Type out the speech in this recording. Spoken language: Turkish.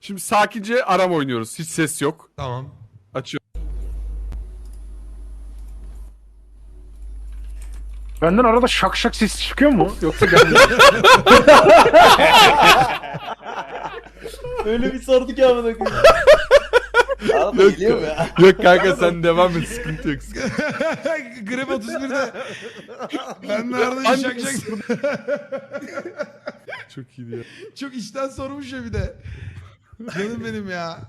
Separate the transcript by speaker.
Speaker 1: Şimdi sakince arama oynuyoruz. Hiç ses yok.
Speaker 2: Tamam.
Speaker 1: Açıyorum.
Speaker 3: Benden arada şak şak sesi çıkıyor mu? Yoksa gelmiyor.
Speaker 4: Öyle bir sardı ki amına koyayım. Arada
Speaker 1: Yok,
Speaker 4: geliyor mu ya?
Speaker 1: yok kanka sen devam et, sıkıntı yok.
Speaker 2: Grip 31'de. Ben nerede şak şak.
Speaker 1: Çok iyiydi ya.
Speaker 2: Çok içten sormuş ya bir de. Canım benim ya.